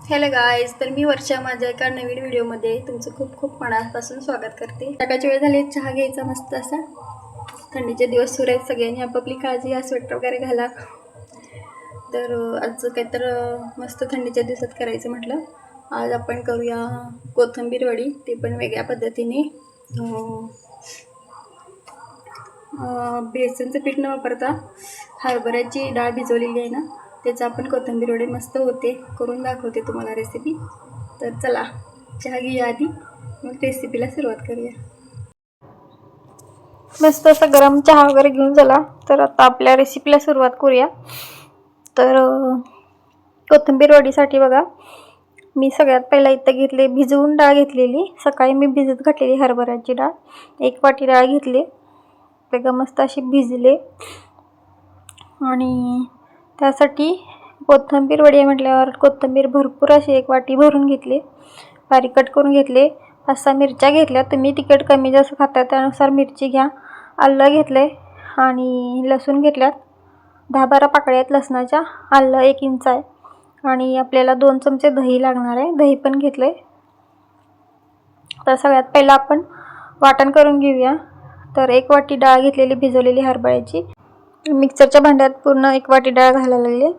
Hello guys, तर मी वर्षा माझ्या एका नवीन व्हिडिओमध्ये तुमचं खूप खूप मनापासून स्वागत करते. सकाळची वेळ झाली, चहा घ्यायचा मस्त असा. थंडीचे दिवस सुरू आहेत, सगळ्यांनी आपापली काळजी घ्या, स्वेटर वगैरे घाला. तर आज काय तर मस्त थंडीच्या दिवसात करायचं म्हटलं. आज आपण करूया कोथिंबीर वडी, ते पण वेगळ्या पद्धतीने. बेसनचं पीठ न वापरता हरभऱ्याची डाळ भिजवलेली आहे ना, त्याचं आपण कोथिंबीर वडे मस्त होते, करून दाखवते तुम्हाला रेसिपी. तर चला चहा घेऊया आधी, मग रेसिपीला सुरुवात करूया. मस्त असं गरम चहा वगैरे घेऊन चला. तर आता आपल्या रेसिपीला सुरुवात करूया. तर कोथिंबीर वडीसाठी बघा, मी सगळ्यात पहिला इथं घेतले भिजवून डाळ घेतलेली. सकाळी मी भिजत घातलेली हरभऱ्याची डाळ, 1 वाटी डाळ घेतली. ते मस्त अशी भिजले. आणि त्यासाठी कोथिंबीर वडी म्हटल्यावर कोथिंबीर भरपूर अशी 1 वाटी भरून घेतली, बारीक कट करून घेतले. 5-6 मिरच्या घेतल्या, तुम्ही तिखट कमी जास्त खाता त्यानुसार मिरची घ्या. आलं घेतले आणि लसूण घेतल्यात, 10-12 पाकळ्या आहेत लसणाच्या. आलं 1 इंच आहे. आणि आपल्याला 2 चमचे दही लागणार आहे, दही पण घेतले. तर सगळ्यात पहिला आपण वाटण करून घेऊया. तर 1 वाटी डाळ घेतलेली भिजवलेली हरभऱ्याची, मिक्सरच्या भांड्यात पूर्ण 1 वाटी डाळ घालायला लागली.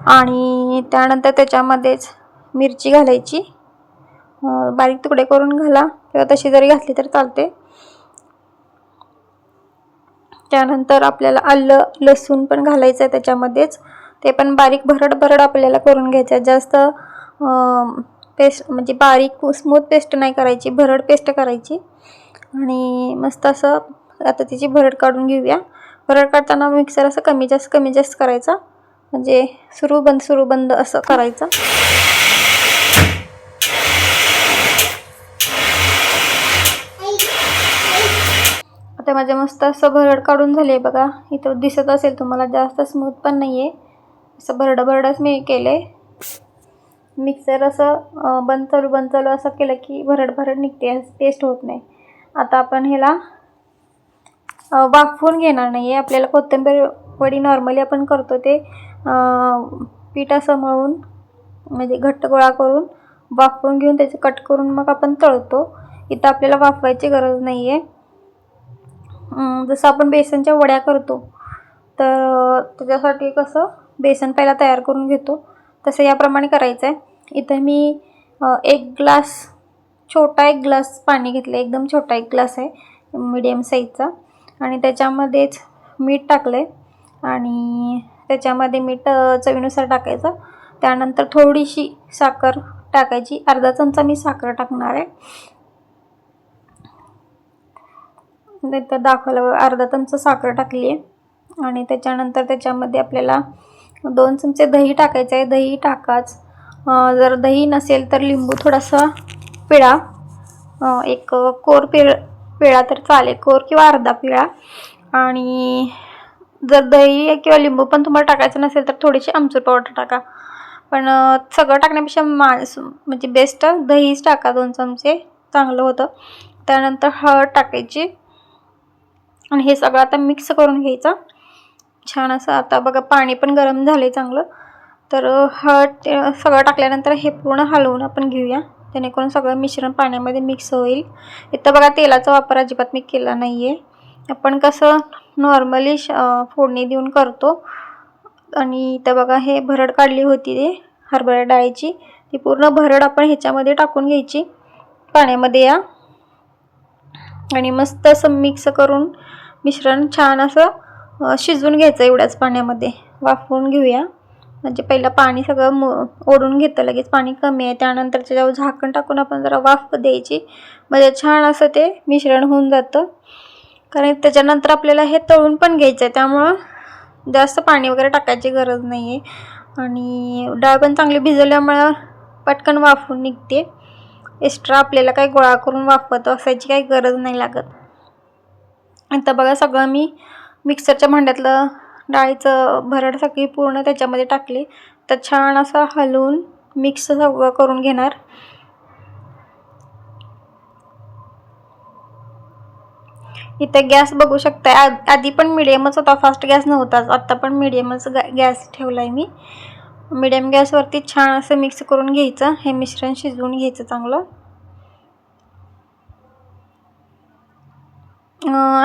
आणि त्यानंतर त्याच्यामध्येच मिरची घालायची, बारीक तुकडे करून घाला किंवा तशी जरी घातली तर चालते. त्यानंतर आपल्याला आलं लसूण पण घालायचं आहे त्याच्यामध्येच, ते पण बारीक भरड आपल्याला करून घ्यायचं आहे. जास्त पेस्ट म्हणजे बारीक स्मूथ पेस्ट नाही करायची, भरड पेस्ट करायची. आणि मस्त असं आता त्याची भरड काढून घेऊया. भरड काढताना मिक्सर असं कमी जास्त करायचा, म्हणजे सुरू बंद असं करायचं. आता माझे मस्त असं भरड काढून झाले बघा. इथं दिसत असेल तुम्हाला, जास्त स्मूथ पण नाही आहे, असं भरडच मी केले. मिक्सर असं बंद चालू असं केलं की भरड निघते, पेस्ट होत नाही. आता आपण ह्याला वाफवून घेणार नाही आहे. आपल्याला कोथिंबीर वडी नॉर्मली आपण करतो ते पीठ असं मळून म्हणजे घट्ट गोळा करून वाफवून घेऊन त्याचे कट करून मग आपण तळतो. इथं आपल्याला वाफवायची गरज नाही आहे. जसं आपण बेसनच्या वड्या करतो तर त्याच्यासाठी कसं बेसन पहिला तयार करून घेतो, तसं याप्रमाणे करायचं आहे. इथं मी 1 ग्लास छोटा 1 ग्लास पाणी घेतलं, एकदम छोटा 1 ग्लास आहे, मीडियम साईजचा. आणि त्याच्यामध्येच मीठ टाकलं आहे. आणि त्याच्यामध्ये मीठ चवीनुसार टाकायचं. त्यानंतर थोडीशी साखर टाकायची, अर्धा चमचा मी साखर टाकणार आहे. तर दाखवलं अर्धा चमचा साखर टाकली आहे. आणि त्याच्यानंतर त्याच्यामध्ये आपल्याला 2 चमचे दही टाकायचं आहे. दही टाकाच, जर दही नसेल तर लिंबू थोडासा पिळा, 1 कोर पिळा तर चालेल, कोर किंवा अर्धा पिळा. आणि जर दही किंवा लिंबू पण तुम्हाला टाकायचं नसेल तर थोडीशी आमचूर पावडर टाका. पण सगळं टाकण्यापेक्षा म्हणजे बेस्ट दहीच टाका, 2 चमचे चांगलं होतं. त्यानंतर हळद टाकायची आणि हे सगळं आता मिक्स करून घ्यायचं छान असं. आता बघा पाणी पण गरम झाले चांगलं. तर हळद सगळं टाकल्यानंतर हे पूर्ण हलवून आपण घेऊया, जेणेकरून सगळं मिश्रण पाण्यामध्ये मिक्स होईल. इथं बघा तेलाचा वापर अजिबात मी केला नाही आहे, आपण कसं नॉर्मली फोडणी देऊन करतो. आणि इथं बघा हे भरड काढली होती ते हरभरा डाळीची, ती पूर्ण भरड आपण ह्याच्यामध्ये टाकून घ्यायची पाण्यामध्ये या. आणि मस्त असं मिक्स करून मिश्रण छान असं शिजवून घ्यायचं एवढ्याच पाण्यामध्ये. वाफवून घेऊया, म्हणजे पहिलं पाणी सगळं ओढून घेतं, लगेच पाणी कमी आहे. त्यानंतर त्याच्यावर झाकण टाकून आपण जरा वाफ द्यायची, म्हणजे छान असं ते मिश्रण होऊन जातं. कारण त्याच्यानंतर आपल्याला हे तळून पण घ्यायचं आहे, त्यामुळं जास्त पाणी वगैरे टाकायची गरज नाही आहे. आणि डाळ पण चांगली भिजवल्यामुळं पटकन वाफून निघते. एक्स्ट्रा आपल्याला काही गोळा करून वाफवत असायची काही गरज नाही लागत. आता बघा सगळं मी मिक्सरच्या भांड्यातलं डाळीचं भरड सगळी पूर्ण त्याच्यामध्ये टाकली. तर छान असं हलवून मिक्स सगळं करून घेणार. इथे गॅस बघू शकता, आधी पण मिडियमच होता, फास्ट गॅस नव्हताच. आता पण मिडियमच गॅस ठेवला आहे मी. मिडियम गॅसवरती छान असं मिक्स करून घ्यायचं. हे मिश्रण शिजवून घ्यायचं चांगलं.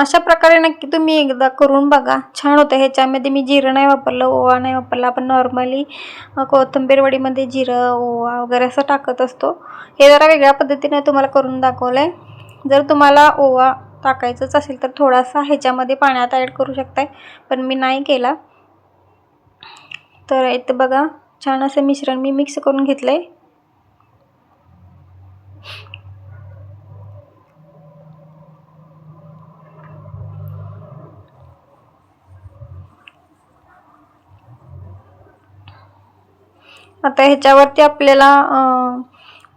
अशा प्रकारे नक्की तुम्ही एकदा करून बघा, छान होतं. ह्याच्यामध्ये मी जिरं नाही वापरलं, ओवा नाही वापरला. आपण नॉर्मली कोथिंबीर वडीमध्ये जिरं, ओवा वगैरे असं टाकत असतो. हे जरा वेगळ्या पद्धतीने तुम्हाला करून दाखवलं आहे. जर तुम्हाला ओवा टाकायचंच असेल तर थोडासा ह्याच्यामध्ये पाण्यात ॲड करू शकताय, पण मी नाही केला. तर इथं बघा छान असं मिश्रण मी मिक्स करून घेतलं आहे. आता ह्याच्यावरती आपल्याला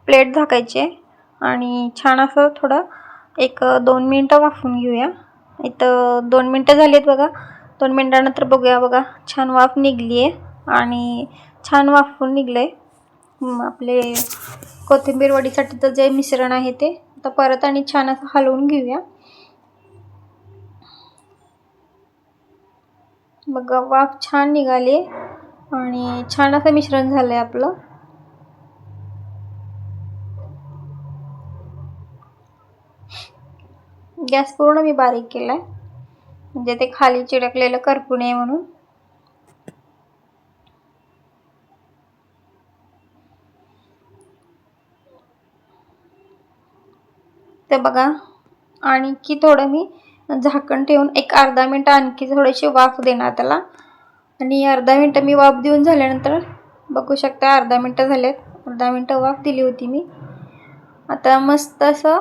प्लेट झाकायची आहे आणि छान असं थोडं 1-2 मिनटं वाफवून घेऊया. इथं 2 मिनटं झाली आहेत बघा. 2 मिनटानंतर बघूया. बघा छान वाफ निघली आहे आणि छान वाफवून निघलं आहे. आपले कोथिंबीर वडीसाठीचं जे मिश्रण आहे ते आता परत आणि छान असं हलवून घेऊया. बघा वाफ छान निघाली आणि छान असं मिश्रण झालं आहे आपलं. गॅस पूर्ण मी बारीक केला आहे, म्हणजे ते खाली चिटकलेलं करपू नये म्हणून. ते बघा आणखी थोडं मी झाकण ठेवून एक अर्धा मिनटं आणखी थोडीशी वाफ देणार त्याला. आणि अर्धा मिनटं मी वाफ देऊन झाल्यानंतर बघू शकता अर्धा मिनटं झालेत. अर्धा मिनटं वाफ दिली होती मी. आता मस्त असं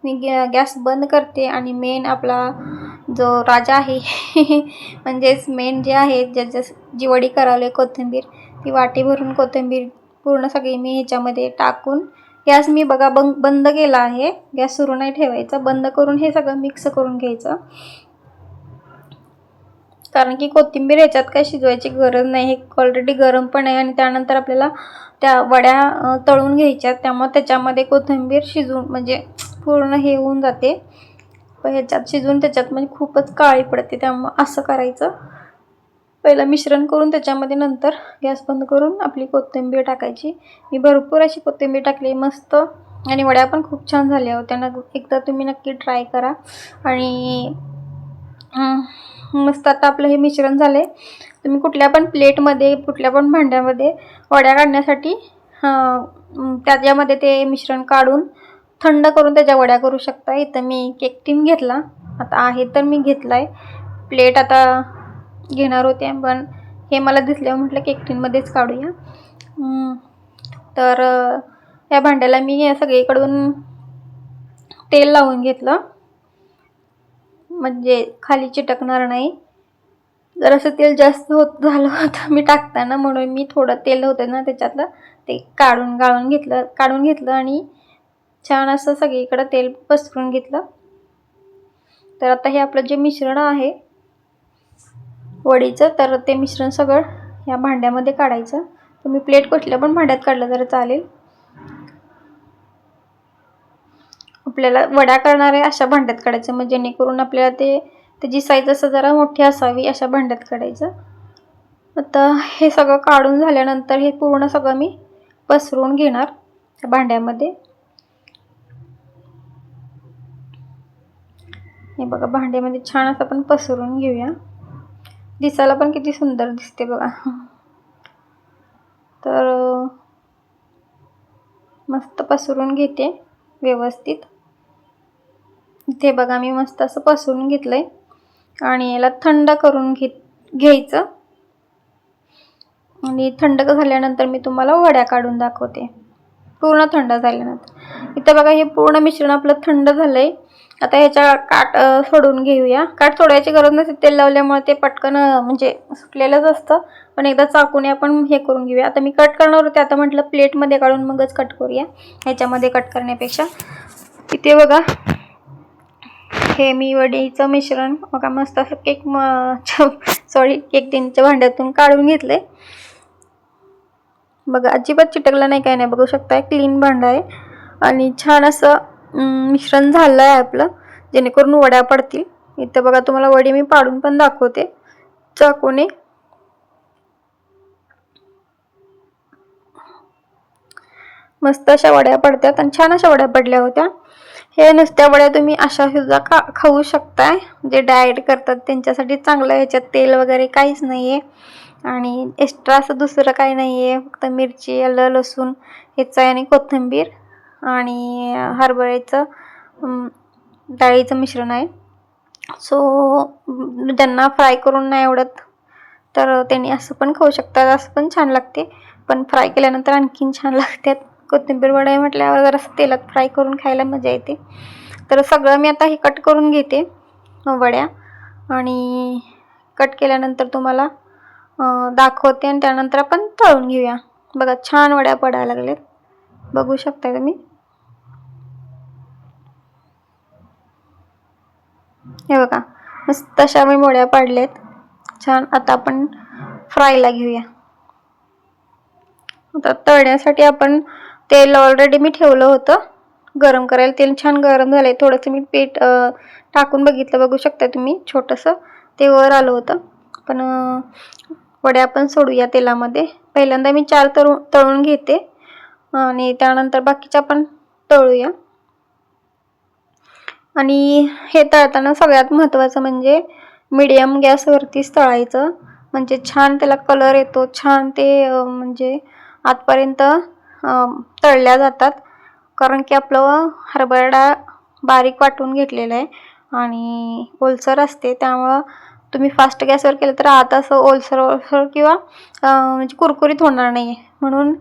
मी गॅस बंद करते आणि मेन आपला जो राजा आहे म्हणजेच मेन जे आहे जी वडी करावली कोथिंबीर, ती वाटी भरून कोथिंबीर पूर्ण सगळी मी ह्याच्यामध्ये टाकून गॅस मी बघा बंद केला आहे. गॅस सुरू नाही ठेवायचा, बंद करून हे सगळं मिक्स करून घ्यायचं. कारण की कोथिंबीर ह्याच्यात काय शिजवायची गरज नाही, हे ऑलरेडी गरम पण आहे आणि त्यानंतर आपल्याला त्या वड्या तळून घ्यायच्या, त्यामुळे त्याच्यामध्ये कोथिंबीर शिजून म्हणजे पूर्ण हे होऊन जाते. पण ह्याच्यात शिजून त्याच्यात म्हणजे खूपच काळी पडते. त्यामुळे असं करायचं, पहिलं मिश्रण करून त्याच्यामध्ये नंतर गॅस बंद करून आपली कोथिंबीर टाकायची. मी भरपूर अशी कोथिंबीर टाकली मस्त आणि वड्या पण खूप छान झाल्या होत्या. एकदा तुम्ही नक्की ट्राय करा. आणि मस्त आता आपलं हे मिश्रण झालं आहे. तुम्ही कुठल्या पण प्लेटमध्ये कुठल्या पण भांड्यामध्ये वड्या काढण्यासाठी त्याच्यामध्ये ते मिश्रण काढून थंड करून त्याच्या वड्या करू शकता. इथं मी केक टीन घेतला, आता आहे तर मी घेतला आहे. प्लेट आता घेणार होते पण हे मला दिसल्यावर म्हटलं केक टीनमध्येच काढूया. तर या भांड्याला मी सगळीकडून तेल लावून घेतलं, म्हणजे खाली चिटकणार नाही. जर असं तेल जास्त झालं होतं मी टाकताना, म्हणून मी थोडं तेल होतं ना त्याच्यातलं ते काढून घेतलं आणि छान असं सगळीकडं तेल पसरून घेतलं. तर आता हे आपलं जे मिश्रण आहे वडीचं, तर ते मिश्रण सगळं ह्या भांड्यामध्ये काढायचं. तुम्ही प्लेट कुठल्या पण भांड्यात काढलं तर चालेल. आपल्याला वड्या करणार आहे अशा भांड्यात काढायचं, म्हणजे जेणेकरून आपल्याला त्याची साईज असं जरा मोठी असावी अशा भांड्यात काढायचं. आता हे सगळं काढून झाल्यानंतर हे पूर्ण सगळं मी पसरून घेणार त्या भांड्यामध्ये. हे बघा भांड्यामध्ये छान असं आपण पसरून घेऊया. दिसायला पण किती सुंदर दिसते बघा. तर मस्त पसरून घेते व्यवस्थित. इथे बघा मी मस्त असं पसरून घेतलंय आणि याला थंड करून घ्यायचं. आणि थंड झाल्यानंतर मी तुम्हाला वड्या काढून दाखवते पूर्ण थंड झाल्यानंतर. इथे बघा हे पूर्ण मिश्रण आपलं थंड झालंय. आता ह्याच्या काठ सोडून घेऊया. काठ सोडायची गरज नसते, तेल लावल्यामुळे ते पटकन म्हणजे सुटलेलंच असतं, पण एकदा चाकूने आपण हे करून घेऊया. आता मी कट करणार होते, आता म्हटलं प्लेटमध्ये काढून मगच कट करूया ह्याच्यामध्ये कट करण्यापेक्षा. इथे बघा हे मी वडीचं मिश्रण बघा मस्त असं केक टीनच्या भांड्यातून काढून घेतले. बघा अजिबात चिटकलं नाही, काय नाही. बघू शकता क्लीन भांडं आहे आणि छान असं मिश्रण झालं आहे आपलं, जेणेकरून वड्या पडतील. इथं बघा तुम्हाला वडी मी पाडून पण दाखवते चाकूने. मस्त अशा वड्या पडतात आणि छान अशा वड्या पडल्या होत्या. हे नुसत्या वड्या तुम्ही अशा सुद्धा खाऊ शकताय. जे डाएट करतात त्यांच्यासाठी चांगलं. ह्याच्यात तेल वगैरे काहीच नाही आहे आणि एक्स्ट्रा असं दुसरं काही नाही आहे. फक्त मिरची, आलं, लसूण ह्याचं आणि कोथिंबीर आणि हरभऱ्याचं डाळीचं मिश्रण आहे. सो ज्यांना फ्राय करून नाही आवडत तर त्यांनी असं पण खाऊ शकतात. असं पण छान लागते, पण फ्राय केल्यानंतर आणखीन छान लागतात. कोथिंबीर वडे म्हटल्यावर जरासं तेलात फ्राय करून खायला मजा येते. तर सगळं मी आता हे कट करून घेते वड्या आणि कट केल्यानंतर तुम्हाला दाखवते आणि त्यानंतर आपण तळून घेऊया. बघा छान वड्या पडायला लागल्यात, बघू शकता तुम्ही. हे बघा मस्त अशा मी वड्या पाडल्यात छान. आता आपण फ्रायला घेऊया. आता तळण्यासाठी आपण तेल ऑलरेडी मी ठेवलं होतं गरम करायला. तेल छान गरम झालंय. थोडंसं मी पीठ टाकून बघितलं, बघू शकता तुम्ही. छोटंसं ते वर आलं होतं. पण वड्या आपण सोडूया तेलामध्ये. पहिल्यांदा मी 4 तळून घेते आणि त्यानंतर बाकीच्या आपण तळूया. आणि हे तळताना सगळ्यात महत्त्वाचं म्हणजे मीडियम गॅसवरतीच तळायचं, म्हणजे छान त्याला कलर येतो. छान ते म्हणजे आतपर्यंत तळल्या जातात. कारण की आपलं हरभरा डाळ बारीक वाटून घेतलेलं आहे आणि ओलसर असते. त्यामुळं तुम्ही फास्ट गॅसवर केलं तर आत असं ओलसर किंवा म्हणजे कुरकुरीत होणार नाही. म्हणून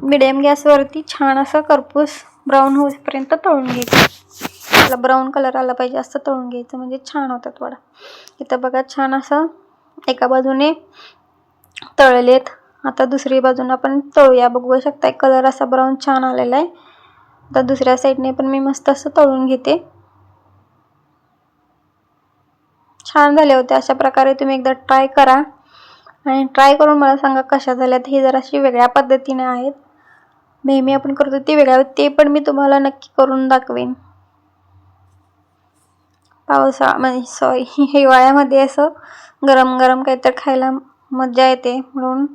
मीडियम गॅसवरती छान असं करपूस ब्राऊन होईपर्यंत तळून घ्यायचं. त्याला ब्राऊन कलर आला पाहिजे असं तळून घ्यायचं, म्हणजे छान होतात वडा. इथं बघा छान असं एका बाजूने तळलेत. आता दुसरी बाजूने आपण तळूया. बघू शकता कलर असा ब्राऊन छान आलेला आहे. आता दुसऱ्या साईडने पण मी मस्त असं तळून घेते. छान झाले होते. अशा प्रकारे तुम्ही एकदा ट्राय करा आणि ट्राय करून मला सांगा कशा झाल्यात. हे जराशी वेगळ्या पद्धतीने आहेत. नेहमी आपण करतो ते वेगळ्या, ते पण मी तुम्हाला नक्की करून दाखवेन. पावसाळा म्हणजे हिवाळ्यामध्ये असं गरम गरम काहीतरी खायला मजा येते, म्हणून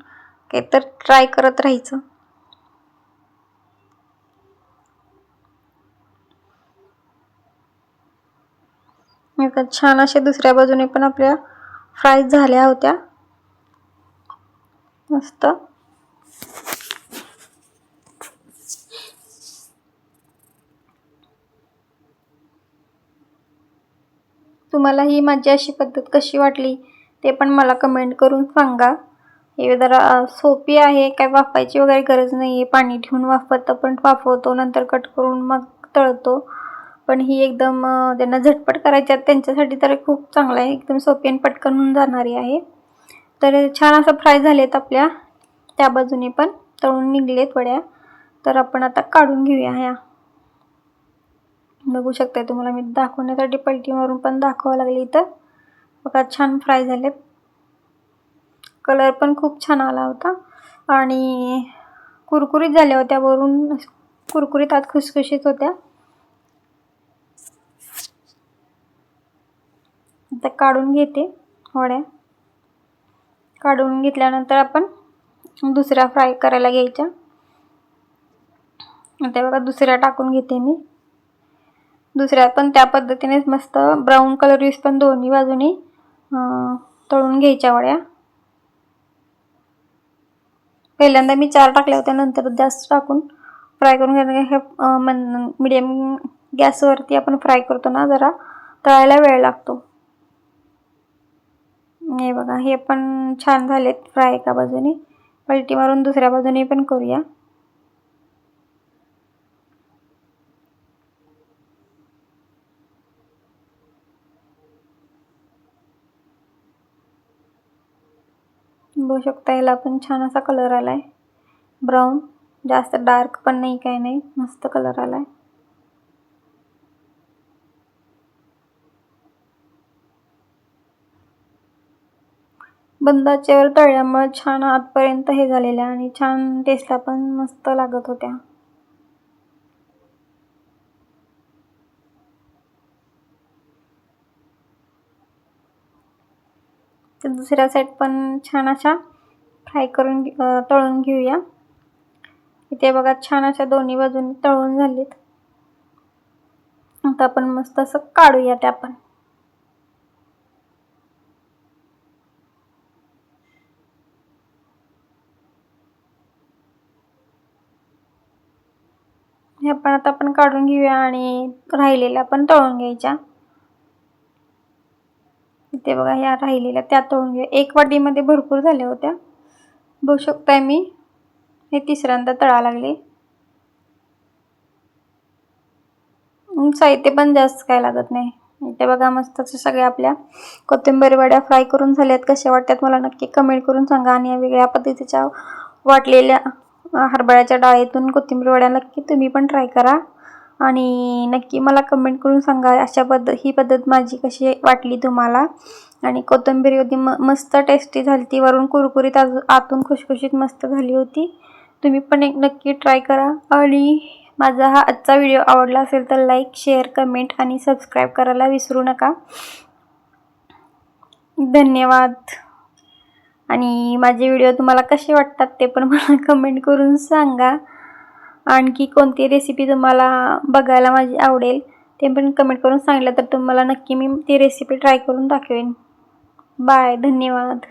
काहीतरी ट्राय करत राहायचं. छान असे दुसऱ्या बाजूने पण आपल्या फ्राय झाल्या होत्या मस्त. तुम्हाला ही माझी अशी पद्धत कशी वाटली ते पण मला कमेंट करून सांगा. हे जरा सोपी आहे, काय वाफायची वगैरे गरज नाही आहे. पाणी ठेवून वाफवतो, पण वाफवतो नंतर कट करून मग तळतो. पण ही एकदम ज्यांना झटपट करायची आहे त्यांच्यासाठी तर खूप चांगलं आहे. एकदम सोपी आणि पटकन होऊन जाणारी आहे. तर छान असं फ्राय झालेत आपल्या त्या बाजूने पण तळून निघलेत वड्या. तर आपण आता काढून घेऊया. ह्या बघू शकता तुम्हाला मी दाखवण्यासाठी पलटी मारून पण दाखवावं लागली. इथं बघा छान फ्राय झालेत. कलर पण खूप छान आला होता आणि कुरकुरीत झाल्या होत्या. वरून कुरकुरीत आत खुसखुशीत होत्या. आता काढून घेते वड्या. काढून घेतल्यानंतर आपण दुसऱ्या फ्राय करायला घ्यायच्या. आता बघा दुसऱ्या टाकून घेते मी. दुसऱ्या पण त्या पद्धतीनेच मस्त ब्राऊन कलर यूज पण दोन्ही बाजूनी तळून घ्यायच्या वड्या. पहिल्यांदा मी 4 टाकल्या होत्या, नंतर जास्त टाकून फ्राय करून घ्यायचं. मीडियम गॅसवरती आपण फ्राय करतो ना, जरा तळायला वेळ लागतो. हे बघा हे पण छान झालेत फ्राय एका बाजूने. पलटी मारून दुसऱ्या बाजूने पण करूया. बघू शकता याला पण छान असा कलर आलाय ब्राऊन. जास्त डार्क पण नाही, काही नाही, मस्त कलर आलाय. बंद आचेवर तळल्यामुळे छान आतपर्यंत हे झालेलं आणि छान टेस्टला पण मस्त लागत होत्या. तर दुसऱ्या साईड पण छान अशा फ्राय करून तळून घेऊया. इथे बघा छान अशा दोन्ही बाजूंनी तळून झालीत. आता आपण मस्त असं काढूया ते आपण. हे पण आता आपण काढून घेऊया आणि राहिलेल्या पण तळून घ्यायच्या. इथे बघा ह्या राहिलेल्या त्या तळून घेऊया. एक वाटीमध्ये भरपूर झाल्या होत्या. बघू शकताय मी हे तिसऱ्यांदा तळा लागले. साहित्य पण जास्त काय लागत नाही. इथे बघा मस्त असं सगळ्या आपल्या कोथिंबीर वड्या फ्राय करून झाल्यात. कशा वाटतात मला नक्की कमेंट करून सांगा. आणि वेगळ्या पद्धतीच्या वाटलेल्या हरभऱ्याच्या डाळीतून कोथिंबीर वड्या नक्की तुम्ही पण ट्राय करा आणि नक्की मला कमेंट करून सांगा ही पद्धत माझी कशी वाटली तुम्हाला. आणि कोथिंबीर होती मस्त टेस्टी झाली ती, वरून कुरकुरीत आतून खुशखुशीत मस्त झाली होती. तुम्ही पण एक नक्की ट्राय करा. आणि माझा हा आजचा व्हिडिओ आवडला असेल तर लाईक, शेअर, कमेंट आणि सबस्क्राईब करायला विसरू नका. धन्यवाद. आणि माझे व्हिडिओ तुम्हाला कसे वाटतात ते पण मला कमेंट करून सांगा. आणखी कोणती रेसिपी तुम्हाला बघायला माझी आवडेल ते पण कमेंट करून सांगितलं तर तुम्हाला नक्की मी ती रेसिपी ट्राय करून दाखवेन. बाय. धन्यवाद.